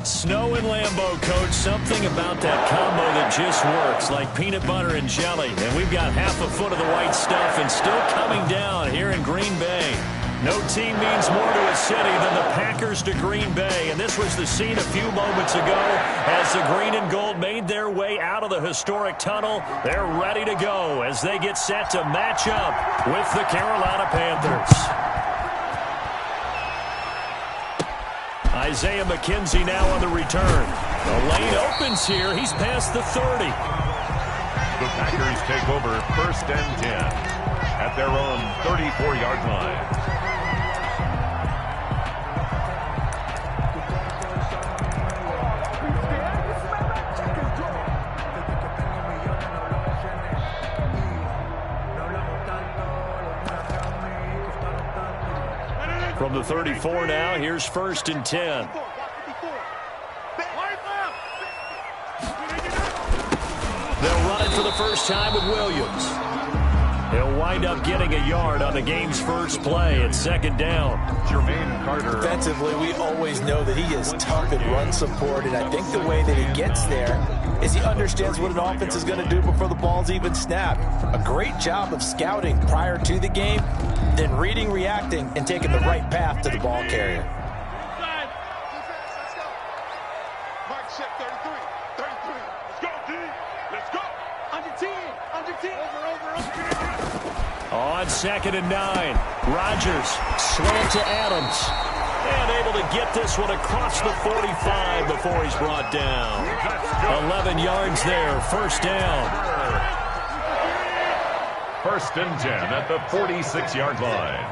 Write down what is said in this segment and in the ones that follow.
Snow and Lambeau, Coach. Something about that combo that just works, like peanut butter and jelly. And we've got half a foot of the white stuff and still coming down here in Green Bay. No team means more to a city than the Packers to Green Bay. And this was the scene a few moments ago as the green and gold made their way out of the historic tunnel. They're ready to go as they get set to match up with the Carolina Panthers. Isaiah McKenzie now on the return. The lane opens here. He's past the 30. The Packers take over 1st and 10 at their own 34-yard line. From the 34 now, here's 1st and 10. They'll run it for the first time with Williams. He'll wind up getting a yard on the game's first play at 2nd down. Jermaine Carter. Defensively, we always know that he is tough in run support, and I think the way that he gets there is he understands what an offense is going to do before the ball's even snapped. A great job of scouting prior to the game, then reading, reacting, and taking the right path to the ball carrier. Mike check 33. 33. Let's go, D. Let's go. Under 10. Under 10. Over. On 2nd and 9. Rodgers slant to Adams. And able to get this one across the 45 before he's brought down. 11 yards there. 1st down. 1st and 10 at the 46-yard line.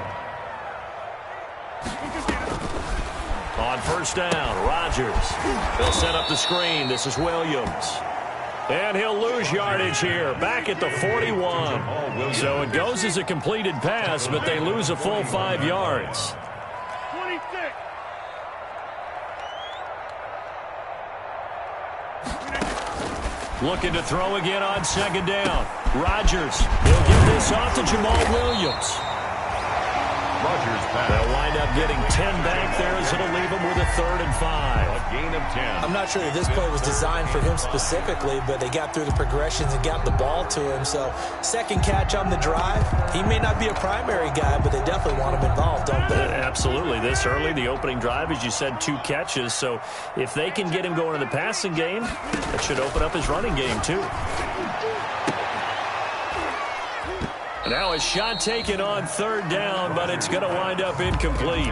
On 1st down, Rodgers. They'll set up the screen. This is Williams. And he'll lose yardage here, back at the 41. So it goes as a completed pass, but they lose a full 5 yards. 26. Looking to throw again on 2nd down. Rodgers. He'll give this off to Jamal Williams. Rodgers pass. They'll wind up getting 10 back there as it'll leave him with a 3rd and 5. A gain of 10. I'm not sure that this play was designed for him specifically, but they got through the progressions and got the ball to him. So 2nd catch on the drive. He may not be a primary guy, but they definitely want him involved, don't they? Absolutely. This early, the opening drive, as you said, 2 catches. So if they can get him going in the passing game, that should open up his running game too. Now a shot taken on 3rd down, but it's going to wind up incomplete.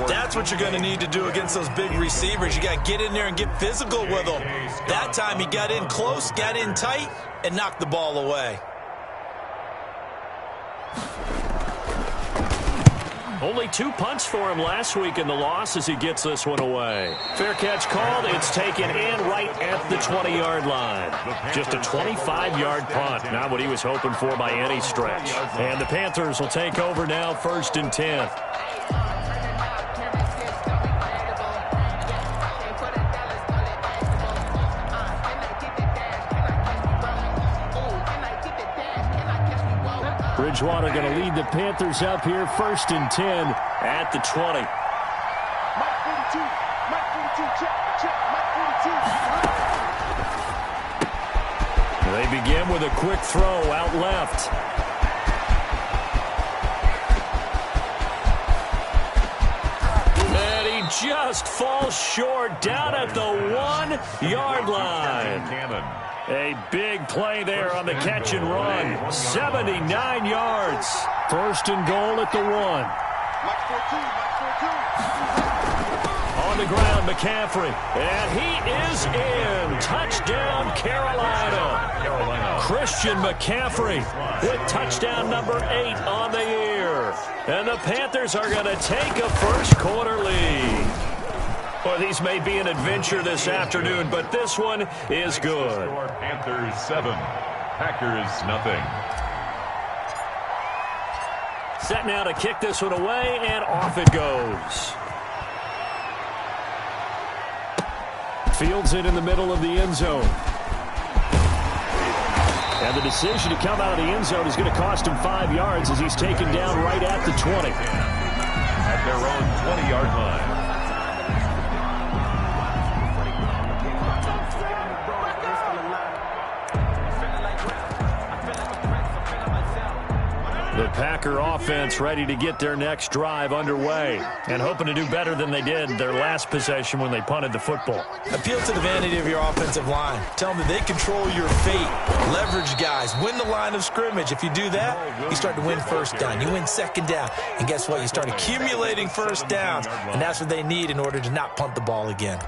That's what you're going to need to do against those big receivers. You got to get in there and get physical with them. That time he got in close, got in tight, and knocked the ball away. Only 2 punts for him last week in the loss as he gets this one away. Fair catch called. It's taken in right at the 20-yard line. Just a 25-yard punt. Not what he was hoping for by any stretch. And the Panthers will take over now, 1st and 10. Bridgewater going to lead the Panthers up here, 1st and 10 at the 20. Mike 42. Mike 42. Check. Mike 42. They begin with a quick throw out left. And he just falls short down at the 1-yard line. A big play there on the catch and run. 79 yards. 1st and goal at the 1. Mike 14. On the ground, McCaffrey. And he is in. Touchdown, Carolina. Christian McCaffrey with touchdown number 8 on the year. And the Panthers are going to take a first quarter lead. Well, these may be an adventure this afternoon, but this one is good. Panthers 7, Packers nothing. Set now to kick this one away, and off it goes. Fields it in the middle of the end zone. And the decision to come out of the end zone is going to cost him 5 yards as he's taken down right at the 20. At their own 20-yard line. Packer offense ready to get their next drive underway and hoping to do better than they did their last possession when they punted the football. Appeal to the vanity of your offensive line. Tell them that they control your fate. Leverage guys. Win the line of scrimmage. If you do that, you start to win first down. You win second down. And guess what? You start accumulating first downs. And that's what they need in order to not punt the ball again.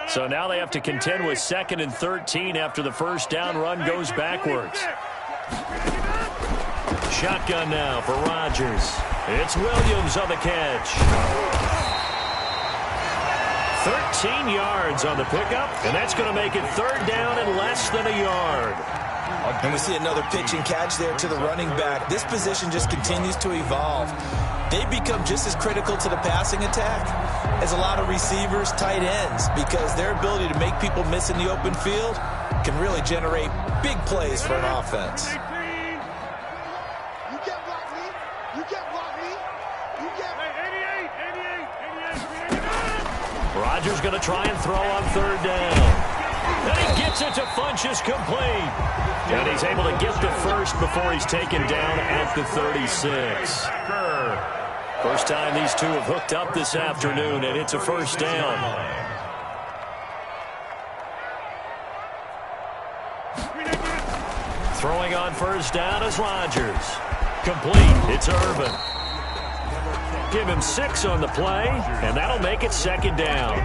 So now they have to contend with 2nd and 13 after the first down run goes backwards. Shotgun now for Rodgers. It's Williams on the catch. 13 yards on the pickup, and that's going to make it 3rd down and less than a yard. And we see another pitch and catch there to the running back. This position just continues to evolve. They become just as critical to the passing attack as a lot of receivers, tight ends, because their ability to make people miss in the open field can really generate big plays for an offense. You can't block me. You can't block me. You can't. 88. Rodgers going to try and throw on 3rd down. And he gets it to Funchess complete. And he's able to get the first before he's taken down at the 36. First time these two have hooked up this afternoon, and it's a first down. Throwing on first down is Rodgers. Complete. It's Urban. Give him 6 on the play, and that'll make it 2nd down.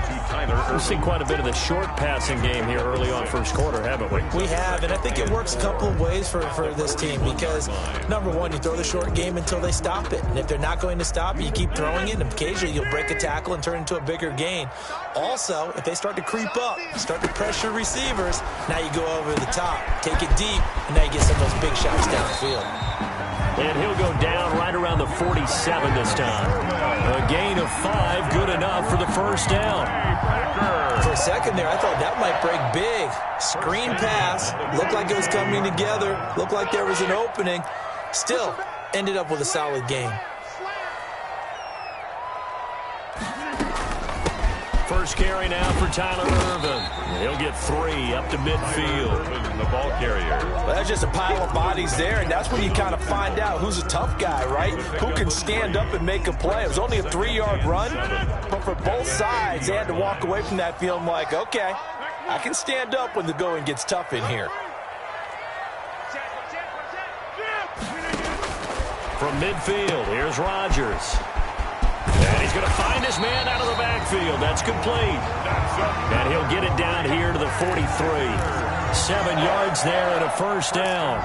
We've seen quite a bit of the short passing game here early on first quarter, haven't we? We have, and I think it works a couple of ways for this team because, number one, you throw the short game until they stop it. And if they're not going to stop it, you keep throwing it, and occasionally you'll break a tackle and turn it into a bigger gain. Also, if they start to creep up, start to pressure receivers, now you go over the top, take it deep, and now you get some of those big shots downfield. And he'll go down right around the 47 this time. A gain of 5, good enough for the first down. For a second there, I thought that might break big. Screen pass, looked like it was coming together, looked like there was an opening. Still, ended up with a solid gain. First carry now for Tyler Ervin. He'll get 3 up to midfield. The ball carrier. Well, that's just a pile of bodies there, and that's when you kind of find out who's a tough guy, right? Who can stand up and make a play. It was only a 3-yard run, but for both sides, they had to walk away from that feeling like, okay, I can stand up when the going gets tough in here. From midfield, here's Rodgers. And he's going to find his man out of the backfield. That's complete. And he'll get it down here to the 43. 7 yards there and a first down.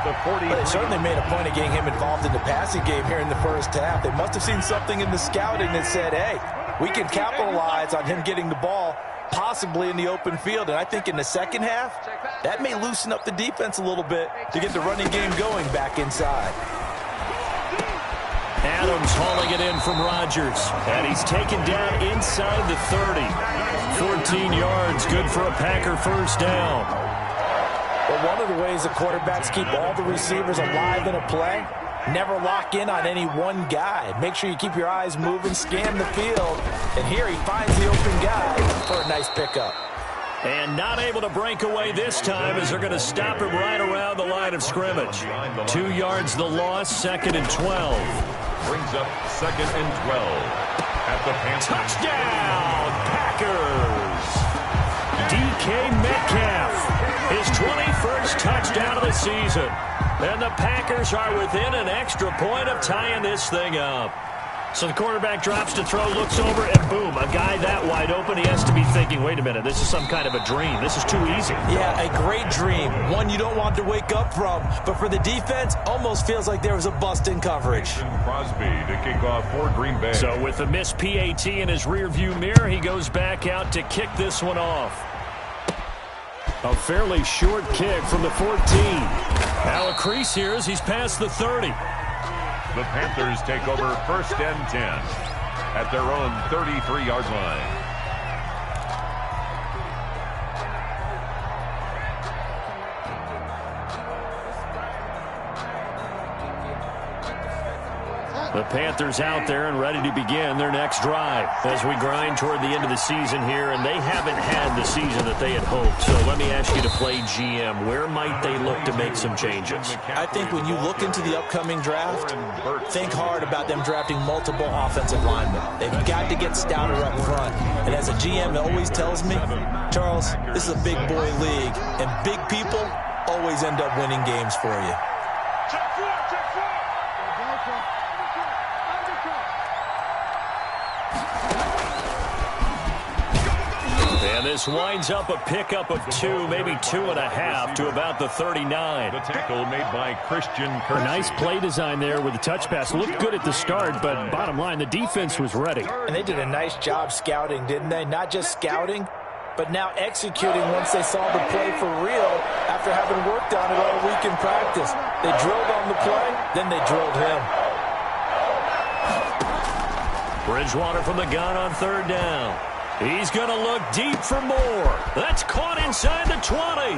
But they certainly made a point of getting him involved in the passing game here in the first half. They must have seen something in the scouting that said, hey, we can capitalize on him getting the ball possibly in the open field. And I think in the second half, that may loosen up the defense a little bit to get the running game going back inside. Adams hauling it in from Rodgers. And he's taken down inside the 30. 14 yards, good for a Packer first down. Well, one of the ways the quarterbacks keep all the receivers alive in a play, never lock in on any one guy. Make sure you keep your eyes moving, scan the field. And here he finds the open guy for a nice pickup. And not able to break away this time as they're going to stop him right around the line of scrimmage. 2 yards the loss, 2nd and 12. Brings up 2nd and 12 at the Panthers. Touchdown, Packers! DK Metcalf, his 21st touchdown of the season. And the Packers are within an extra point of tying this thing up. So the quarterback drops to throw, looks over, and boom, a guy that wide open. He has to be thinking, wait a minute, this is some kind of a dream. This is too easy. Yeah, a great dream. One you don't want to wake up from. But for the defense, almost feels like there was a bust in coverage. Crosby to kick off for Green Bay. So with the missed PAT in his rearview mirror, he goes back out to kick this one off. A fairly short kick from the 14. Now a crease here as he's past the 30. The Panthers take over 1st and 10 at their own 33-yard line. The Panthers out there and ready to begin their next drive as we grind toward the end of the season here, and they haven't had the season that they had hoped. So let me ask you to play GM. Where might they look to make some changes? I think when you look into the upcoming draft, think hard about them drafting multiple offensive linemen. They've got to get stouter up front. And as a GM, it always tells me, Charles, this is a big boy league, and big people always end up winning games for you. And this winds up a pickup of 2, maybe 2.5 to about the 39. The tackle made by Christian Kirksey. A nice play design there with the touch pass. Looked good at the start, but bottom line, the defense was ready. And they did a nice job scouting, didn't they? Not just scouting, but now executing once they saw the play for real after having worked on it all week in practice. They drilled on the play, then they drilled him. Bridgewater from the gun on 3rd down. He's going to look deep for more. That's caught inside the 20.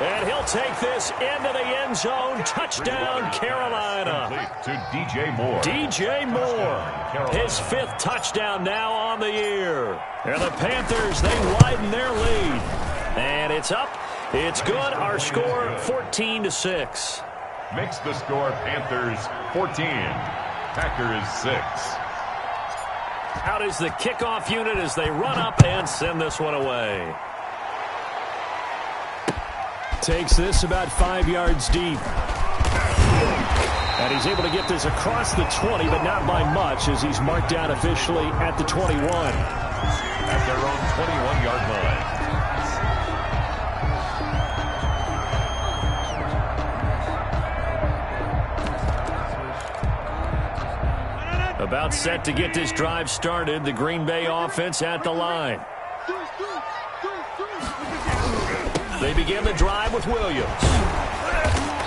And he'll take this into the end zone. Touchdown, Carolina. To DJ Moore. DJ Moore. His 5th touchdown now on the year. And the Panthers, they widen their lead. And it's up. It's good. Our score, 14-6. Makes the score Panthers 14. Packers 6. Out is the kickoff unit as they run up and send this one away. Takes this about 5 yards deep. And he's able to get this across the 20, but not by much as he's marked down officially at the 21. At their own 21-yard line. About set to get this drive started. The Green Bay offense at the line. They begin the drive with Williams.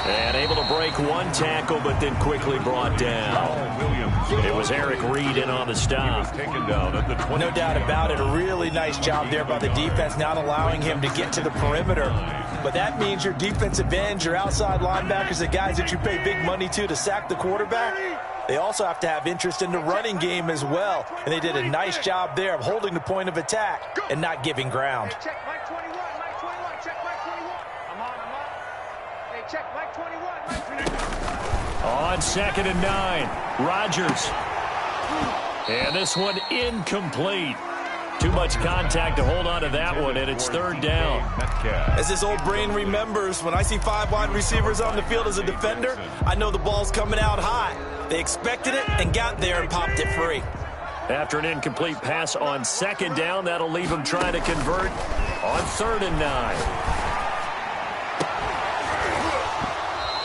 And able to break one tackle, but then quickly brought down. It was Eric Reed in on the stop. Taken down at the 20. No doubt about it. A really nice job there by the defense, not allowing him to get to the perimeter. But that means your defensive ends, your outside linebackers, the guys that you pay big money to sack the quarterback, they also have to have interest in the running game as well. And they did a nice job there of holding the point of attack and not giving ground. Hey, check Mike 21, Mike 21, check Mike 21. I'm on. Hey, check Mike 21, Mike 21. On 2nd and 9, Rodgers. And this one incomplete. Too much contact to hold on to that one, and it's 3rd down. As this old brain remembers, when I see 5 wide receivers on the field as a defender, I know the ball's coming out high. They expected it and got there and popped it free. After an incomplete pass on 2nd down, that'll leave him trying to convert on 3rd and 9.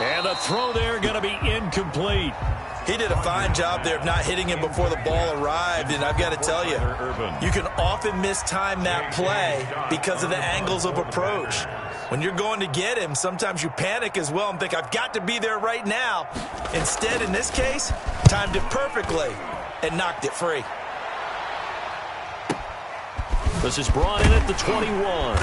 And the throw there going to be incomplete. He did a fine job there of not hitting him before the ball arrived, and I've got to tell you, you can often mistime that play because of the angles of approach. When you're going to get him, sometimes you panic as well and think, I've got to be there right now. Instead, in this case, timed it perfectly and knocked it free. This is brought in at the 21.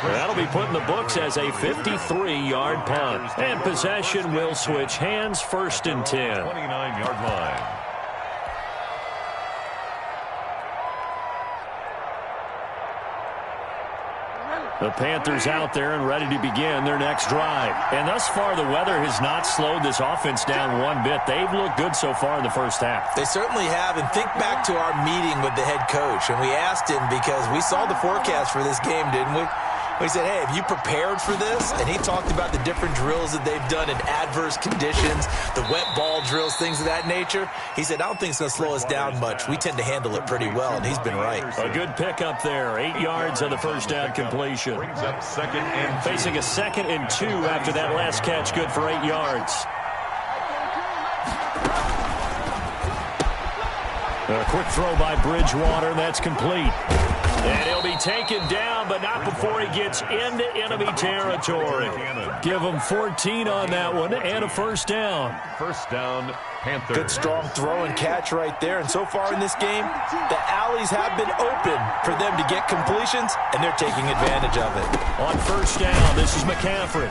That'll be put in the books as a 53-yard punt. And possession will switch hands, 1st and 10. 29-yard line. The Panthers out there and ready to begin their next drive. And thus far, the weather has not slowed this offense down one bit. They've looked good so far in the first half. They certainly have. And think back to our meeting with the head coach. And we asked him because we saw the forecast for this game, didn't we? We said, hey, have you prepared for this? And he talked about the different drills that they've done in adverse conditions, the wet ball drills, things of that nature. He said, I don't think it's going to slow us down much. We tend to handle it pretty well, and he's been right. A good pickup there. 8 yards on the first down completion. Brings up 2nd and 2. Facing a 2nd and 2 after that last catch, good for 8 yards. A quick throw by Bridgewater. That's complete. And he'll be taken down, but not before he gets into enemy territory. Give him 14 on that one and a 1st down. 1st down Panthers. Good strong throw and catch right there. And so far in this game, the alleys have been open for them to get completions, and they're taking advantage of it. On first down, this is McCaffrey.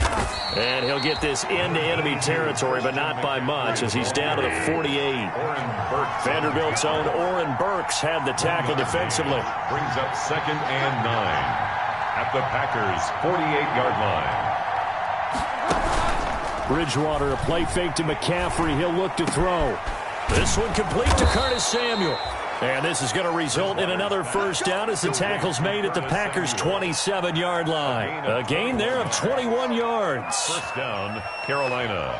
And he'll get this into enemy territory, but not by much, as he's down to the 48. Vanderbilt's own Oren Burks had the tackle defensively. Brings up 2nd and 9 at the Packers' 48-yard line. Bridgewater, a play fake to McCaffrey. He'll look to throw. This one complete to Curtis Samuel. And this is going to result in another first down as the tackle's made at the Packers' 27-yard line. A gain there of 21 yards. First down, Carolina.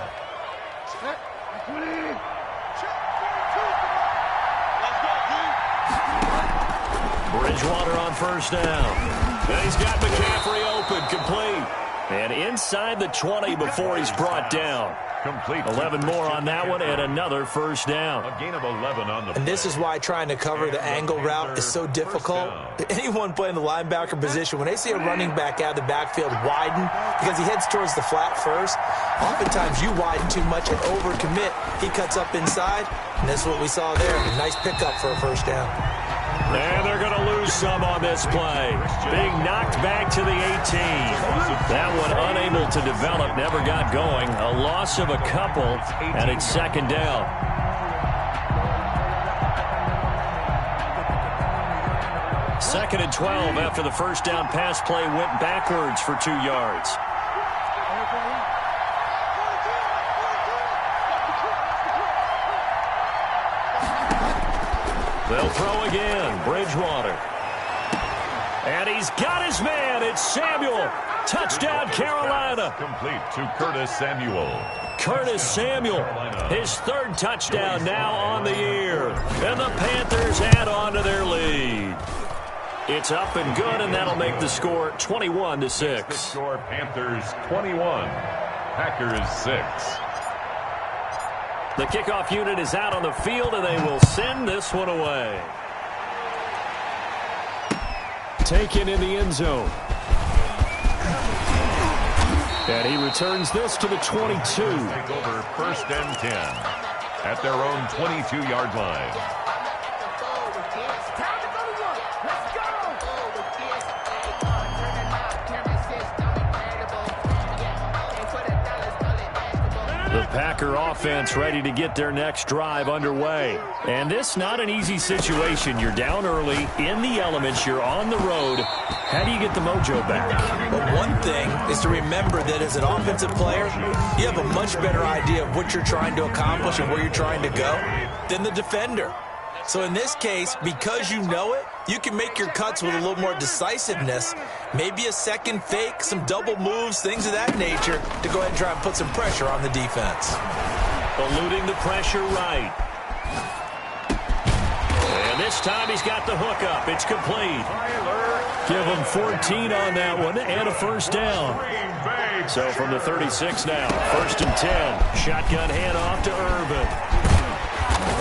Bridgewater on first down. And he's got McCaffrey open, complete. And inside the 20 before he's brought down. Complete. 11 more on that one and another first down. A gain of 11 on the play. And this is why trying to cover the angle route is so difficult. Anyone playing the linebacker position, when they see a running back out of the backfield widen because he heads towards the flat first, oftentimes you widen too much and overcommit. He cuts up inside, and that's what we saw there. A nice pickup for a first down. And they're going to lose some on this play. Being knocked back to the 18. That one unable to develop, never got going. A loss of a couple, and it's second down. Second and 12 after the first down pass play went backwards for 2 yards. They'll throw again. Bridgewater. And he's got his man. It's Samuel. Touchdown, Carolina. Complete to Curtis Samuel. Curtis Samuel, his 3rd touchdown now on the year. And the Panthers add on to their lead. It's up and good, and that'll make the score 21-6. The score, Panthers 21, Packers 6. The kickoff unit is out on the field, and they will send this one away. Taken in the end zone. And he returns this to the 22. Take over 1st and 10 at their own 22-yard line. The Packer offense ready to get their next drive underway. And this not an easy situation. You're down early, in the elements, you're on the road. How do you get the mojo back? Well, one thing is to remember that as an offensive player, you have a much better idea of what you're trying to accomplish and where you're trying to go than the defender. So in this case, because you know it, you can make your cuts with a little more decisiveness, maybe a second fake, some double moves, things of that nature, to go ahead and try and put some pressure on the defense. Eluding the pressure right. And this time he's got the hook up. It's complete. Give him 14 on that one and a first down. So from the 36 now, 1st and 10. Shotgun handoff to Urban.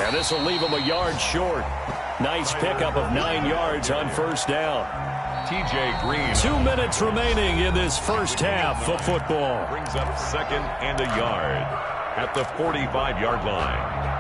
And this will leave him a yard short. Nice pickup of 9 yards on first down. T.J. Green. 2 minutes remaining in this first half of football. Brings up 2nd and a yard at the 45-yard line.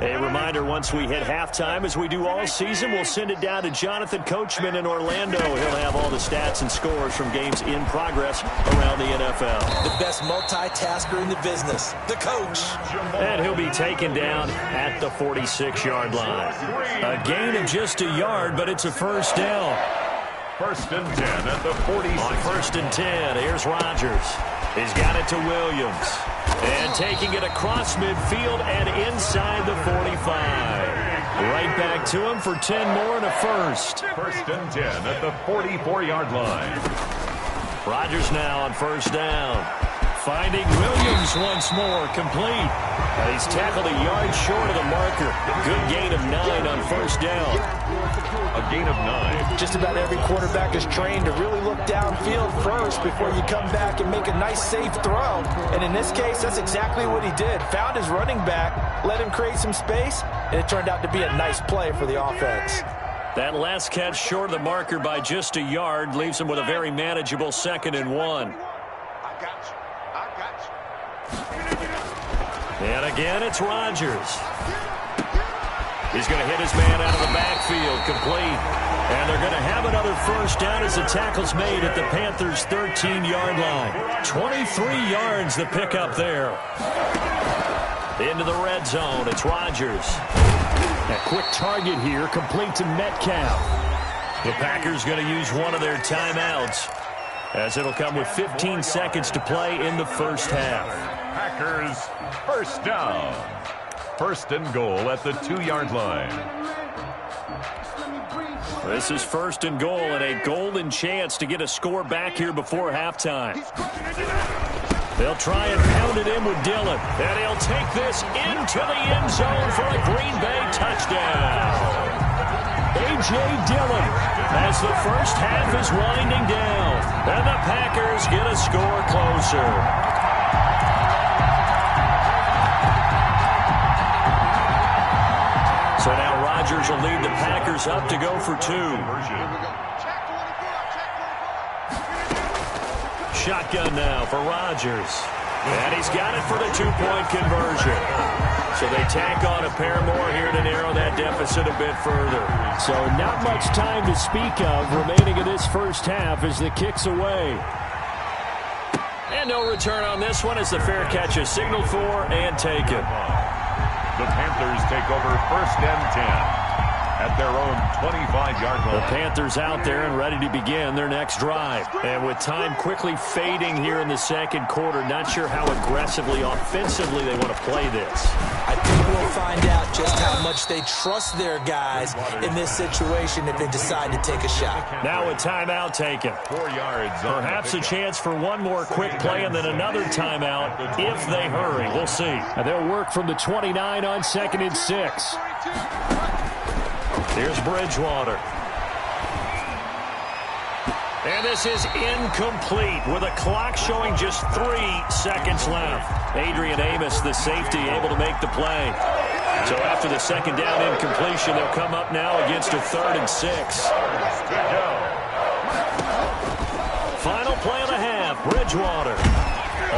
A reminder, once we hit halftime, as we do all season, we'll send it down to Jonathan Coachman in Orlando. He'll have all the stats and scores from games in progress around the NFL. The best multitasker in the business, the coach. And he'll be taken down at the 46-yard line. A gain of just a yard, but it's a first down. 1st and 10 at the 46. On 1st and 10, here's Rodgers. He's got it to Williams. And taking it across midfield and inside the 45. Right back to him for 10 more and a first. 1st and 10 at the 44-yard line. Rodgers now on first down. Finding Williams once more, complete. He's tackled a yard short of the marker. Good gain of 9 on first down. A gain of 9. Just about every quarterback is trained to really look downfield first before you come back and make a nice, safe throw. And in this case, that's exactly what he did. Found his running back, let him create some space, and it turned out to be a nice play for the offense. That last catch short of the marker by just a yard leaves him with a very manageable 2nd and 1. And again, it's Rodgers. He's going to hit his man out of the backfield, complete. And they're going to have another first down as the tackle's made at the Panthers' 13-yard line. 23 yards the pickup there. Into the red zone, it's Rodgers. A quick target here, complete to Metcalf. The Packers going to use one of their timeouts, as it'll come with 15 seconds to play in the first half. Packers first down. 1st and goal at the 2-yard line. This is 1st and goal and a golden chance to get a score back here before halftime. They'll try and pound it in with Dillon. And he'll take this into the end zone for a Green Bay touchdown. A.J. Dillon as the first half is winding down. And the Packers get a score closer. So now Rodgers will lead the Packers up to go for 2. Shotgun now for Rodgers. And he's got it for the 2-point conversion. So they tack on a pair more here to narrow that deficit a bit further. So not much time to speak of remaining in this first half as the kick's away. And no return on this one as the fair catch is signaled for and taken. The Panthers take over 1st and 10 at their own 25-yard line. The Panthers out there and ready to begin their next drive. And with time quickly fading here in the second quarter, not sure how aggressively, offensively they want to play this. I think we'll find out just how much they trust their guys in this situation if they decide to take a shot. Now a timeout taken. 4 yards. Perhaps a chance for one more quick play and then another timeout if they hurry. We'll see. And they'll work from the 29 on 2nd and 6. Here's Bridgewater. And this is incomplete with a clock showing just 3 seconds left. Adrian Amos, the safety, able to make the play. So after the second down incompletion, they'll come up now against a 3rd and 6. Final play of the half, Bridgewater.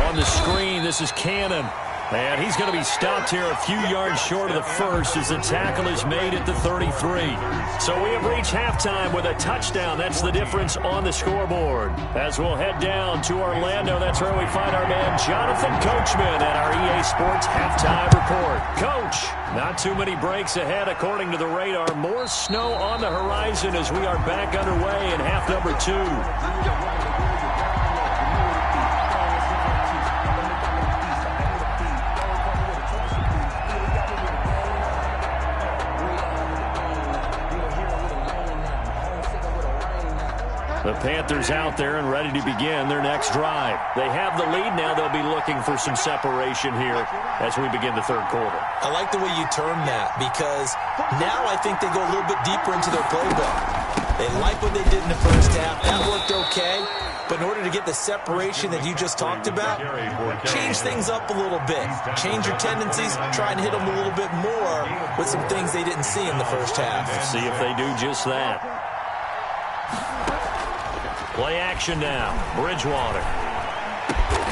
On the screen, this is Cannon. And he's going to be stopped here a few yards short of the first as the tackle is made at the 33. So we have reached halftime with a touchdown. That's the difference on the scoreboard. As we'll head down to Orlando, that's where we find our man Jonathan Coachman at our EA Sports Halftime Report. Coach, not too many breaks ahead according to the radar. More snow on the horizon as we are back underway in half number 2. The Panthers out there and ready to begin their next drive. They have the lead now. They'll be looking for some separation here as we begin the third quarter. I like the way you term that because now I think they go a little bit deeper into their playbook. They like what they did in the first half. That worked okay. But in order to get the separation that you just talked about, change things up a little bit. Change your tendencies. Try and hit them a little bit more with some things they didn't see in the first half. Let's see if they do just that. Play action now. Bridgewater.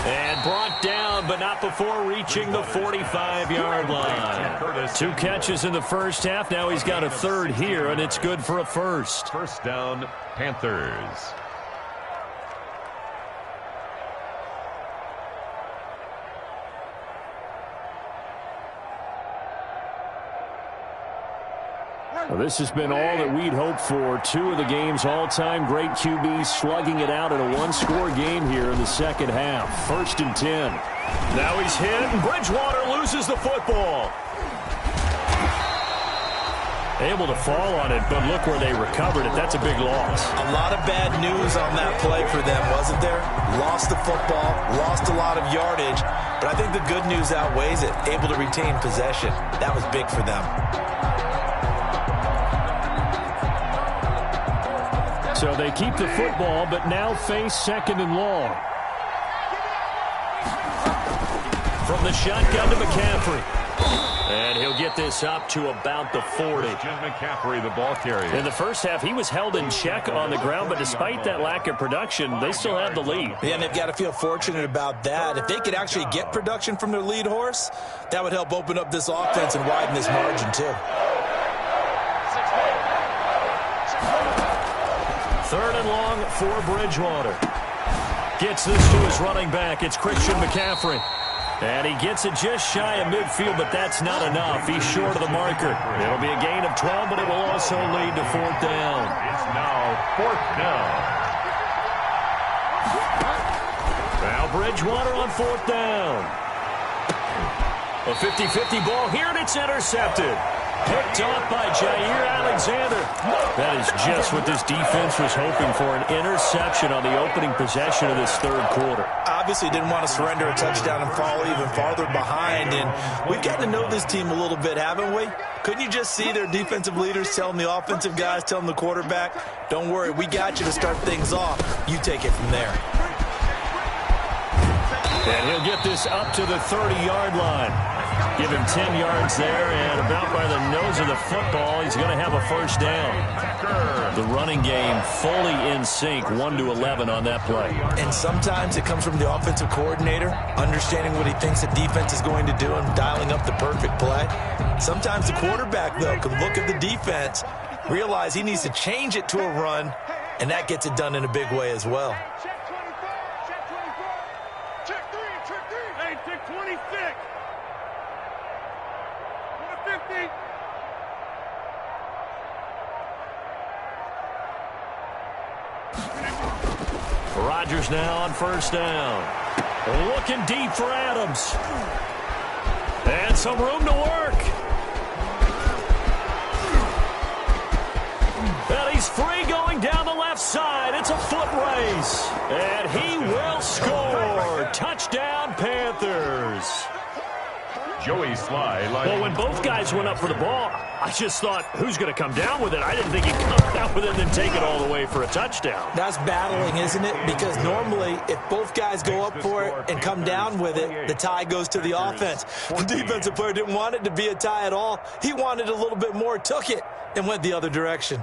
And brought down, but not before reaching the 45-yard line. 2 catches in the first half. Now he's got a 3rd here, and it's good for a first. First down, Panthers. Well, this has been all that we'd hoped for. 2 of the game's all-time great QBs slugging it out in a 1-score game here in the second half. 1st and 10. Now he's hit, and Bridgewater loses the football. Able to fall on it, but look where they recovered it. That's a big loss. A lot of bad news on that play for them, wasn't there? Lost the football, lost a lot of yardage, but I think the good news outweighs it. Able to retain possession. That was big for them. So they keep the football, but now face 2nd and long. From the shotgun to McCaffrey. And he'll get this up to about the 40. Jim McCaffrey, the ball carrier. In the first half, he was held in check on the ground, but despite that lack of production, they still have the lead. Yeah, and they've got to feel fortunate about that. If they could actually get production from their lead horse, that would help open up this offense and widen this margin, too. Third and long for Bridgewater. Gets this to his running back. It's Christian McCaffrey. And he gets it just shy of midfield, but that's not enough. He's short of the marker. It'll be a gain of 12, but it will also lead to fourth down. It's now fourth down. Now Bridgewater on fourth down. A 50-50 ball here, and it's intercepted. Picked off by Jair Alexander. That is just what this defense was hoping for, an interception on the opening possession of this third quarter. Obviously didn't want to surrender a touchdown and fall even farther behind, and we've gotten to know this team a little bit, haven't we? Couldn't you just see their defensive leaders telling the offensive guys, telling the quarterback, don't worry, we got you to start things off. You take it from there. And he'll get this up to the 30-yard line. Give him 10 yards there, and about by the nose of the football, he's going to have a first down. The running game fully in sync, 1-11 on that play. And sometimes it comes from the offensive coordinator, understanding what he thinks the defense is going to do and dialing up the perfect play. Sometimes the quarterback, though, can look at the defense, realize he needs to change it to a run, and that gets it done in a big way as well. Check 24. Check 24. Check 3. Check 3. Hey, check 26. 50. Rodgers now on first down. Looking deep for Adams. And some room to work. And he's free going down the left side. It's a foot race. And he will score. Touchdown, Panthers. Joey Sly. Well, when both guys went up for the ball, I just thought, who's going to come down with it? I didn't think he'd come down with it and then take it all the way for a touchdown. That's battling, isn't it? Because normally, if both guys go up for it and come down with it, the tie goes to the offense. The defensive player didn't want it to be a tie at all. He wanted a little bit more, took it, and went the other direction.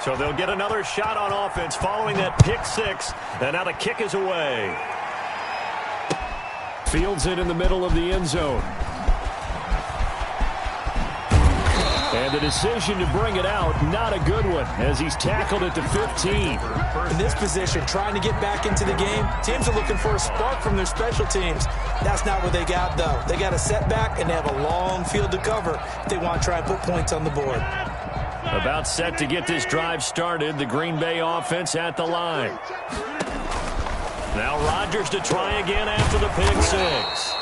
So they'll get another shot on offense following that pick six. And now the kick is away. Fields it in the middle of the end zone. And the decision to bring it out, not a good one, as he's tackled it to 15. In this position, trying to get back into the game, teams are looking for a spark from their special teams. That's not what they got, though. They got a setback, and they have a long field to cover if they want to try and put points on the board. About set to get this drive started, the Green Bay offense at the line. Now Rodgers to try again after the pick six.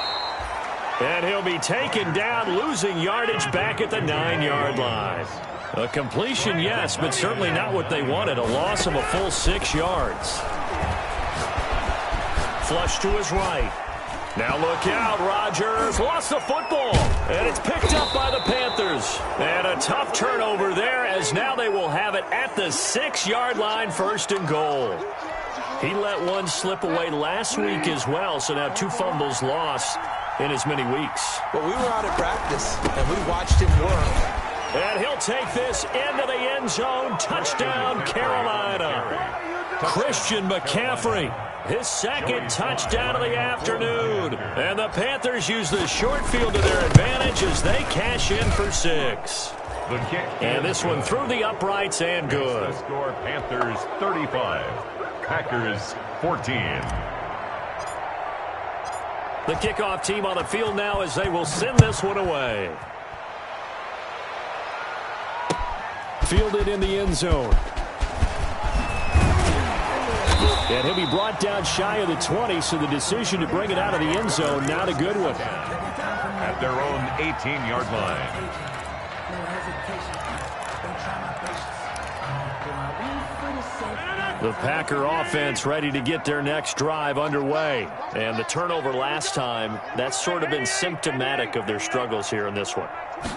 And he'll be taken down, losing yardage back at the 9-yard line. A completion, yes, but certainly not what they wanted. A loss of a full 6 yards. Flush to his right. Now look out, Rodgers lost the football, and it's picked up by the Panthers. And a tough turnover there, as now they will have it at the 6-yard line, first and goal. He let one slip away last week as well, so now 2 fumbles lost in as many weeks. Well, we were out at practice, and we watched him work. And he'll take this into the end zone. Touchdown, Carolina. Christian McCaffrey, his second touchdown of the afternoon. And the Panthers use the short field to their advantage as they cash in for 6. The kick. And this one through the uprights and good. The score, Panthers 35, Packers 14. The kickoff team on the field now as they will send this one away. Fielded in the end zone. And he'll be brought down shy of the 20, so the decision to bring it out of the end zone, not a good one. At their own 18-yard line. The Packer offense ready to get their next drive underway. And the turnover last time, that's sort of been symptomatic of their struggles here in this one.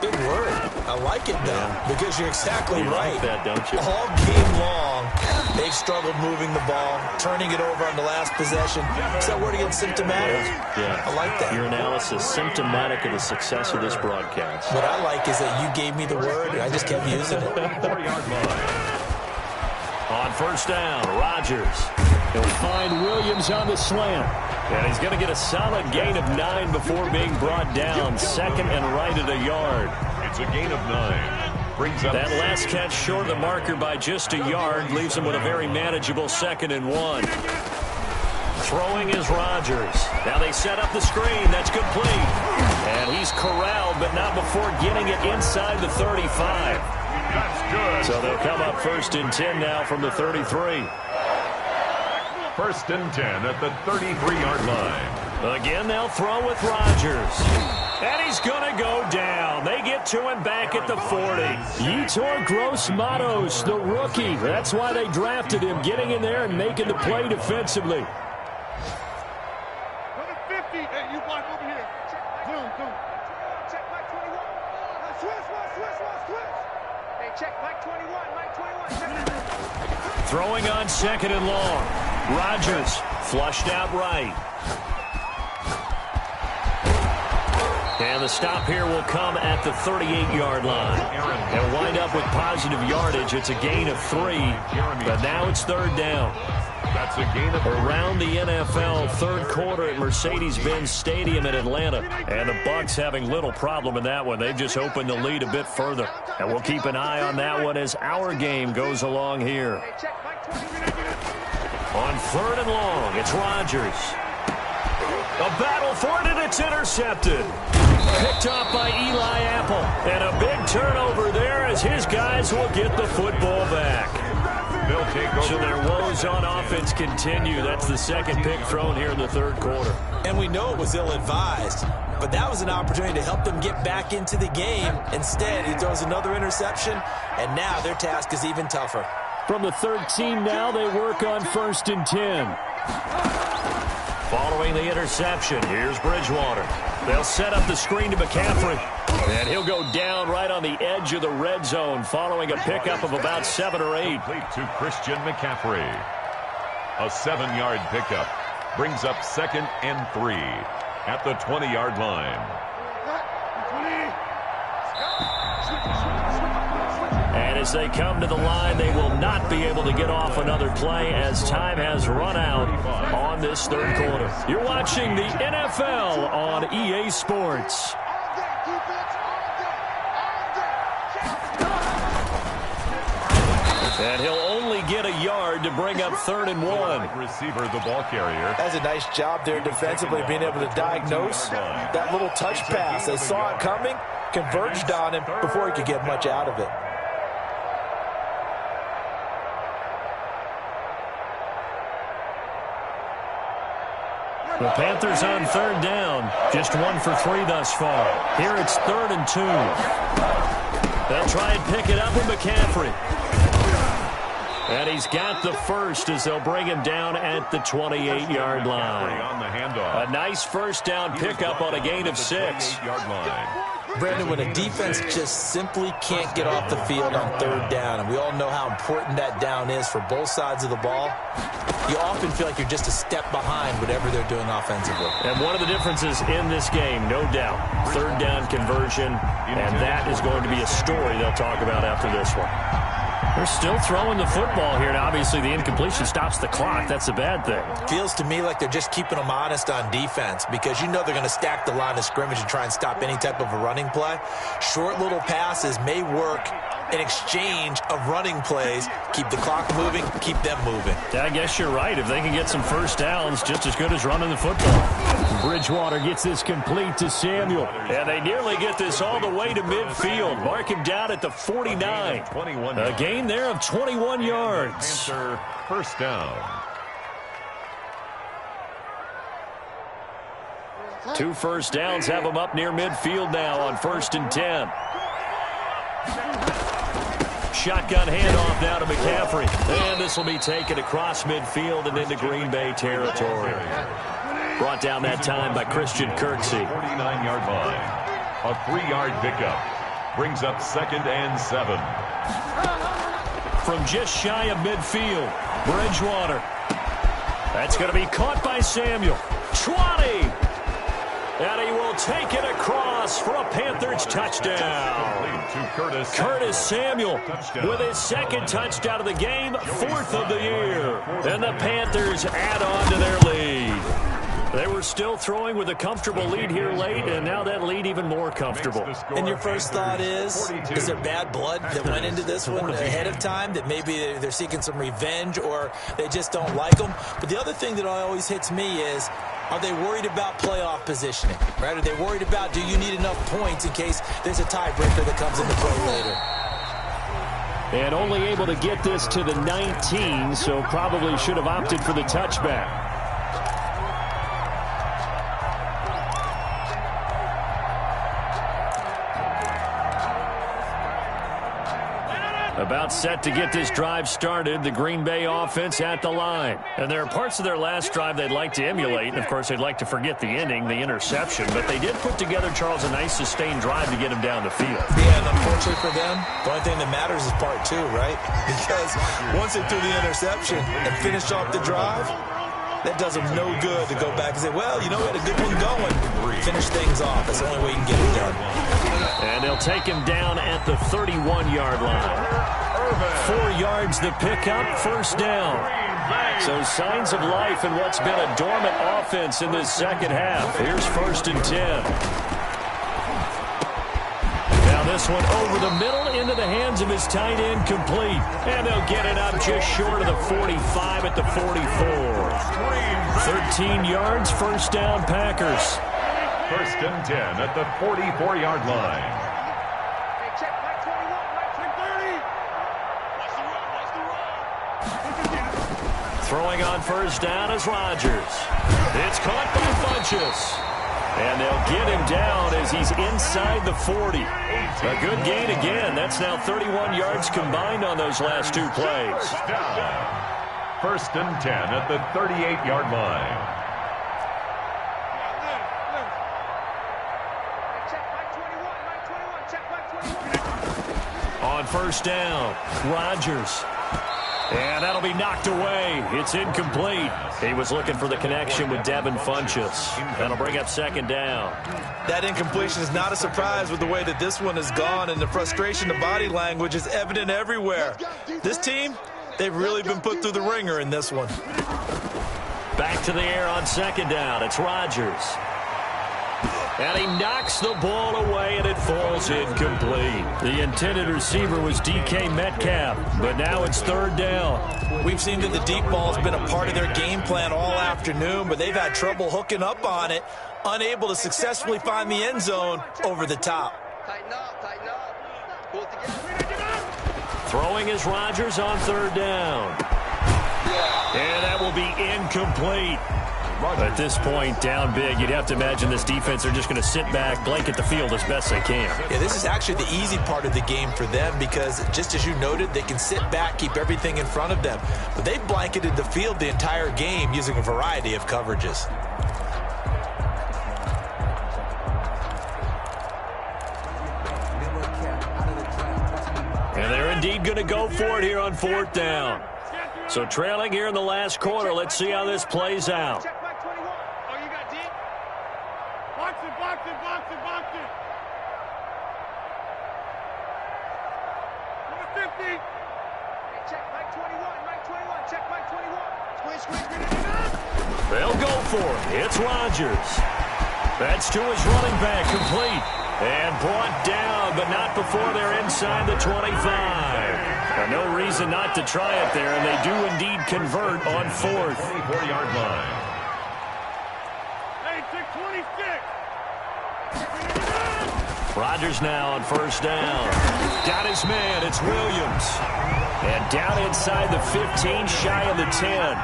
Good word. I like it, though, because you're exactly right. Like that, don't you? All game long, they've struggled moving the ball, turning it over on the last possession. Is that word again, symptomatic? Yeah. I like that. Your analysis, symptomatic of the success of this broadcast. What I like is that you gave me the word, and I just kept using it. 4-yard line. On first down, Rodgers. He'll find Williams on the slant. And he's going to get a solid gain of 9 before being brought down. Second and right at a yard. It's a gain of 9. Brings up that last catch short of the marker by just a yard. Leaves him with a very manageable 2nd and 1. Throwing is Rodgers. Now they set up the screen. That's complete. And he's corralled, but not before getting it inside the 35. That's good. So they'll come up 1st and 10 now from the 33. 1st and 10 at the 33-yard line. Again, they'll throw with Rodgers. And he's going to go down. They get to him back at the 40. Yetur Gross-Matos, the rookie. That's why they drafted him, getting in there and making the play defensively. Go to 50. Hey, you block over here. Zoom. Check Mike 21. Switch. Hey, check Mike 21. Throwing on 2nd and long. Rodgers flushed out right. And the stop here will come at the 38-yard line. They'll wind up with positive yardage. It's a gain of 3, but now it's 3rd down. That's a gain of around the NFL, 3rd quarter at Mercedes-Benz Stadium in Atlanta. And the Bucs having little problem in that one. They've just opened the lead a bit further. And we'll keep an eye on that one as our game goes along here. On 3rd and long, it's Rodgers. A battle for it, and it's intercepted. Picked off by Eli Apple. And a big turnover there as his guys will get the football back. They'll take over. So their woes on offense continue. That's the 2nd pick thrown here in the 3rd quarter. And we know it was ill-advised, but that was an opportunity to help them get back into the game. Instead, he throws another interception, and now their task is even tougher. From the 13 now, they work on 1st and 10. Following the interception, here's Bridgewater. They'll set up the screen to McCaffrey. And he'll go down right on the edge of the red zone following a pickup of about 7 or 8. Complete to Christian McCaffrey. A 7-yard pickup brings up 2nd and 3 at the 20-yard line. And as they come to the line, they will not be able to get off another play as time has run out on this 3rd quarter. You're watching the NFL on EA Sports. And he'll only get a yard to bring up 3rd and 1. Receiver, the ball carrier. That's a nice job there defensively, being able to diagnose that little touch pass. They saw it coming, converged on him before he could get much out of it. The Panthers on 3rd down. Just 1 for 3 thus far. Here it's 3rd and 2. They'll try and pick it up with McCaffrey. And he's got the first as they'll bring him down at the 28-yard line. On the handoff. A nice first down pickup on a gain of 6. Brandon, when a defense just simply can't get off the field on 3rd down, and we all know how important that down is for both sides of the ball, you often feel like you're just a step behind whatever they're doing offensively. And one of the differences in this game, no doubt, 3rd down conversion, and that is going to be a story they'll talk about after this one. They're still throwing the football here, and obviously the incompletion stops the clock. That's a bad thing. Feels to me like they're just keeping them honest on defense because you know they're going to stack the line of scrimmage and try and stop any type of a running play. Short little passes may work in exchange of running plays. Keep the clock moving, keep them moving. Yeah, I guess you're right. If they can get some first downs, just as good as running the football. Bridgewater gets this complete to Samuel. And they nearly get this all the way to midfield. Mark him down at the 49. A gain there of 21 yards. First down. 2 first downs have them up near midfield now on 1st and 10. shotgun handoff now to McCaffrey. And this will be taken across midfield and into Green Bay territory. Brought down that time by Christian Kirksey. 49-yard line. A 3-yard pickup. Brings up 2nd and 7. From just shy of midfield, Bridgewater. That's going to be caught by Samuel. 20. And he will take it across for a Panthers touchdown. To Curtis Samuel with his 2nd touchdown of the game, 4th of the year. And the Panthers add on to their lead. They were still throwing with a comfortable lead here late, and now that lead even more comfortable. And your first thought is there bad blood that went into this one ahead of time, that maybe they're seeking some revenge or they just don't like them? But the other thing that always hits me is, are they worried about playoff positioning? Right? Are they worried about, do you need enough points in case there's a tiebreaker that comes into play later? And only able to get this to the 19, so probably should have opted for the touchback. About set to get this drive started, the Green Bay offense at the line. And there are parts of their last drive they'd like to emulate, and of course they'd like to forget the ending, the interception. But they did put together, Charles, a nice sustained drive to get him down the field. Yeah, and unfortunately for them, the only thing that matters is part 2, right? Because once they threw the interception and finished off the drive, that does them no good to go back and say, well, you know, we had a good one going. Finish things off. That's the only way you can get it done. And they'll take him down at the 31-yard line. 4 yards the pickup, 1st down. So signs of life in what's been a dormant offense in this second half. Here's 1st and 10. Now this one over the middle into the hands of his tight end, complete. And they'll get it up just short of the 45 at the 44. 13 yards, 1st down Packers. 1st and 10 at the 44-yard line. Throwing on 1st down is Rodgers. It's caught by Funchess. And they'll get him down as he's inside the 40. A good gain again. That's now 31 yards combined on those last 2 plays. 1st and 10 at the 38-yard line. On 1st down, Rodgers. And that'll be knocked away. It's incomplete. He was looking for the connection with Devin Funchess. That'll bring up 2nd down. That incompletion is not a surprise with the way that this one has gone, and the frustration, the body language is evident everywhere. This team, they've really been put through the ringer in this one. Back to the air on 2nd down. It's Rodgers. And he knocks the ball away, and it falls incomplete. The intended receiver was DK Metcalf, but now it's 3rd down. We've seen that the deep ball has been a part of their game plan all afternoon, but they've had trouble hooking up on it, unable to successfully find the end zone over the top. Tighten up, tighten up. Pull it together. Throwing is Rodgers on 3rd down. And that will be incomplete. At this point, down big, you'd have to imagine this defense are just going to sit back, blanket the field as best they can. Yeah, this is actually the easy part of the game for them because, just as you noted, they can sit back, keep everything in front of them. But they've blanketed the field the entire game using a variety of coverages. And they're indeed going to go for it here on 4th down. So trailing here in the last quarter, let's see how this plays out. Box it. Check Mike 21. Check Mike 21. Squeeze. They'll go for it. It's Rodgers. That's to his running back, complete. And brought down, but not before they're inside the 25. No reason not to try it there, and they do indeed convert on 4th. 24-yard line. Hey, 626. Rodgers now on 1st down. Got his man. It's Williams. And down inside the 15, shy of the 10.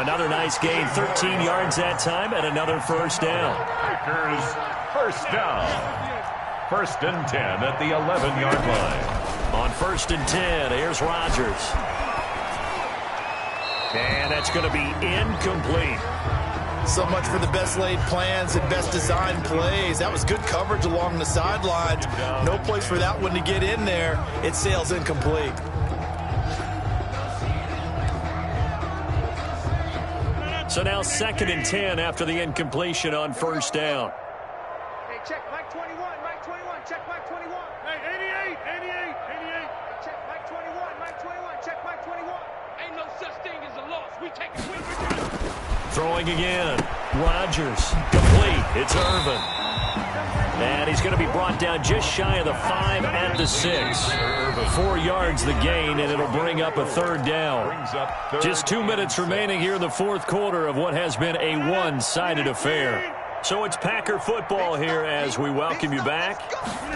Another nice gain, 13 yards that time, and another 1st down. Packers 1st down. 1st and 10 at the 11-yard line. On 1st and 10, here's Rodgers. And that's going to be incomplete. So much for the best laid plans and best designed plays. That was good coverage along the sidelines. No place for that one to get in there. It sails incomplete. So now 2nd and 10 after the incompletion on 1st down. Hey, check Mike 21, Mike 21, check Mike 21. Hey, 88, 88, 88. Check Mike 21, Mike 21, check Mike 21. Ain't no such thing as a loss. We take it. Throwing again. Rodgers. Complete. It's Irvin. And he's going to be brought down just shy of the 5 at the 6. 4 yards the gain, and it'll bring up a 3rd down. Just 2 minutes remaining here in the 4th quarter of what has been a one-sided affair. So it's Packer football here as we welcome you back.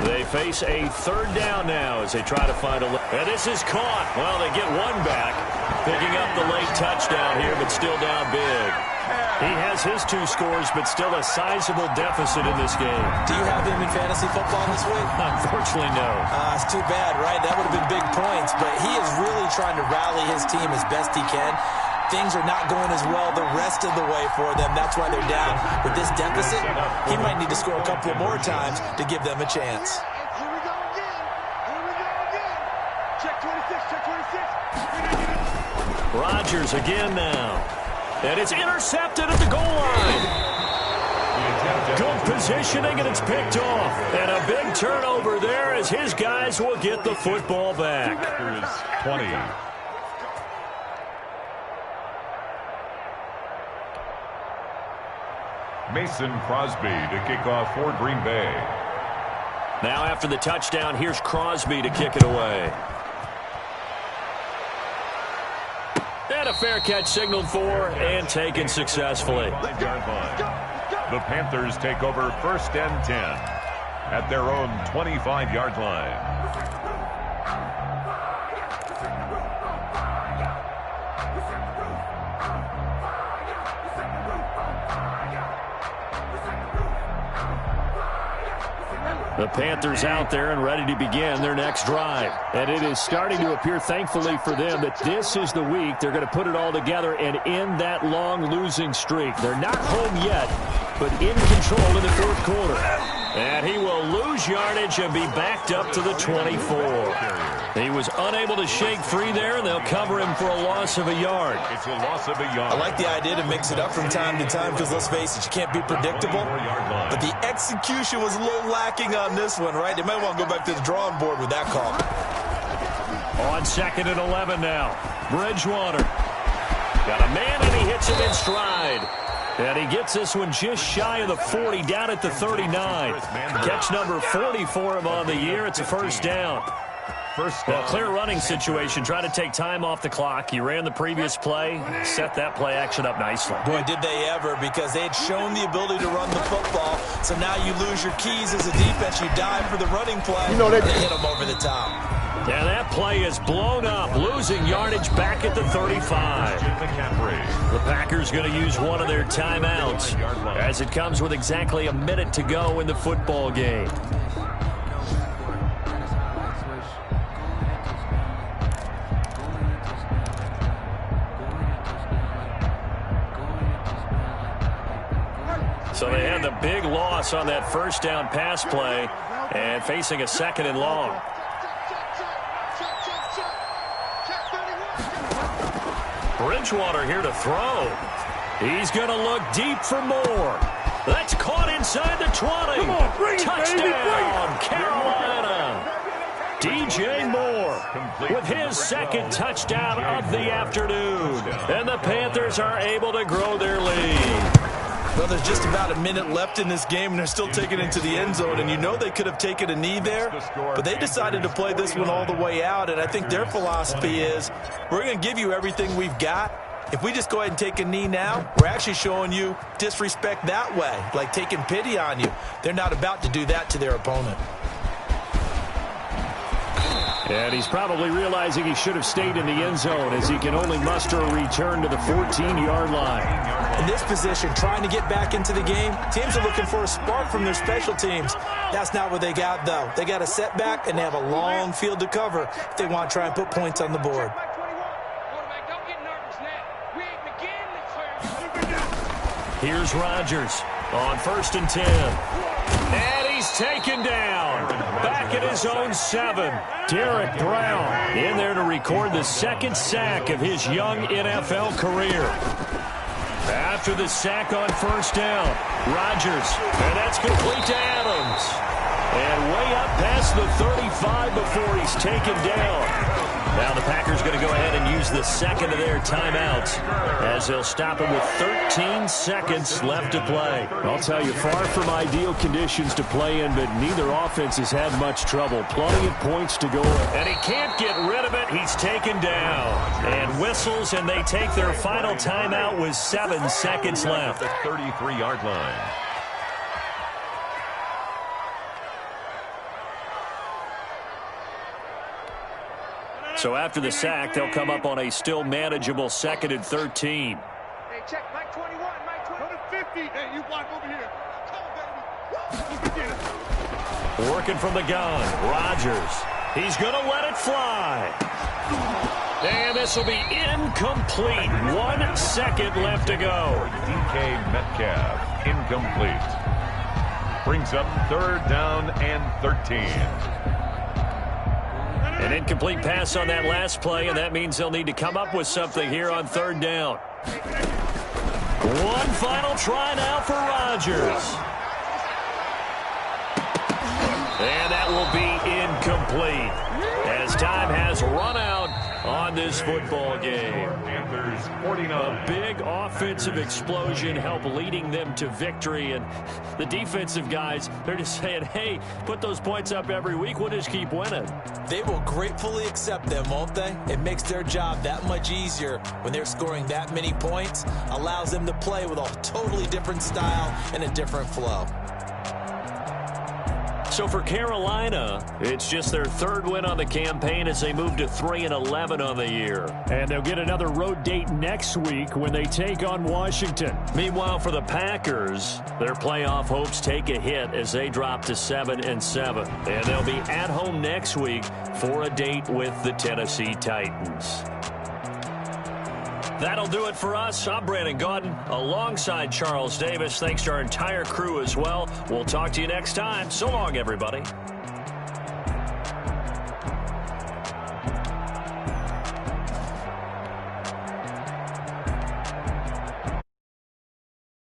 They face a 3rd down now as they try to find a... And this is caught. Well, they get one back. Picking up the late touchdown here, but still down big. He has his 2 scores, but still a sizable deficit in this game. Do you have him in fantasy football this week? Unfortunately, no. It's too bad, right? That would have been big points, but he is really trying to rally his team as best he can. Things are not going as well the rest of the way for them. That's why they're down. With this deficit, he might need to score a couple more times to give them a chance. Here we go again. Here we go again. Check 26, check 26. Rodgers again now. And it's intercepted at the goal line. Good positioning, and it's picked off. And a big turnover there as his guys will get the football back. Here's 20. Mason Crosby to kick off for Green Bay. Now after the touchdown, here's Crosby to kick it away. And a fair catch signaled for and taken successfully. 5-yard line. The Panthers take over 1st and 10 at their own 25-yard line. The Panthers out there and ready to begin their next drive. And it is starting to appear, thankfully for them, that this is the week they're going to put it all together and end that long losing streak. They're not home yet, but in control in the 4th quarter. And he will lose yardage and be backed up to the 24. He was unable to shake free there, and they'll cover him for a loss of a yard. It's a loss of a yard. I like the idea to mix it up from time to time because, let's face it, you can't be predictable. But the execution was a little lacking on this one, right? They might want to go back to the drawing board with that call. On 2nd and 11 now. Bridgewater. Got a man, and he hits him in stride. And he gets this one just shy of the 40, down at the 39. Catch number 40 for him on the year. It's a 1st down. Well, clear running situation. Try to take time off the clock. He ran the previous play, set that play action up nicely. Boy, did they ever, because they had shown the ability to run the football. So now you lose your keys as a defense. You dive for the running play. You know they hit them over the top. And that play is blown up, losing yardage back at the 35. The Packers going to use one of their timeouts as it comes with exactly a minute to go in the football game. So they had the big loss on that 1st down pass play and facing a 2nd and long. Bridgewater here to throw. He's going to look deep for more. That's caught inside the 20. Come on, bring it, Touchdown, baby, Carolina. DJ Moore with his 2nd touchdown of the afternoon. And the Panthers are able to grow their lead. Well, there's just about a minute left in this game, and they're still taking it into the end zone. And you know they could have taken a knee there, but they decided to play this one all the way out. And I think their philosophy is, we're going to give you everything we've got. If we just go ahead and take a knee now, we're actually showing you disrespect that way, like taking pity on you. They're not about to do that to their opponent. And he's probably realizing he should have stayed in the end zone as he can only muster a return to the 14-yard line. In this position, trying to get back into the game, teams are looking for a spark from their special teams. That's not what they got, though. They got a setback, and they have a long field to cover if they want to try and put points on the board. Here's Rodgers on 1st and 10. And he's taken down. Back at his own 7. Derek Brown in there to record the 2nd sack of his young NFL career. After the sack on 1st down, Rodgers, and that's complete to Adams. And way up past the 35 before he's taken down. Now the Packers going to go ahead and use the 2nd of their timeouts as they'll stop him with 13 seconds left to play. I'll tell you, far from ideal conditions to play in, but neither offense has had much trouble. Plenty of points to go. And he can't get rid of it. He's taken down. And whistles, and they take their final timeout with 7 seconds left. The 33-yard line. So after the sack, they'll come up on a still manageable 2nd and 13. Hey, check, Mike 21, Mike 20. 50. Hey, you block over here. Come on, baby. Working from the gun, Rodgers. He's going to let it fly. And this will be incomplete. 1 second left to go. DK Metcalf, incomplete. Brings up 3rd down and 13. An incomplete pass on that last play, and that means they'll need to come up with something here on 3rd down. One final try now for Rodgers. And that will be incomplete as time has run out on this football game. Panthers 49. A big offensive explosion helped leading them to victory, and the defensive guys, they're just saying, hey, put those points up every week, we'll just keep winning. They will gratefully accept them, won't they? It makes their job that much easier when they're scoring that many points, allows them to play with a totally different style and a different flow. So for Carolina, it's just their 3rd win on the campaign as they move to 3-11 on the year. And they'll get another road date next week when they take on Washington. Meanwhile, for the Packers, their playoff hopes take a hit as they drop to 7-7. And they'll be at home next week for a date with the Tennessee Titans. That'll do it for us. I'm Brandon Gaudin alongside Charles Davis. Thanks to our entire crew as well. We'll talk to you next time. So long, everybody.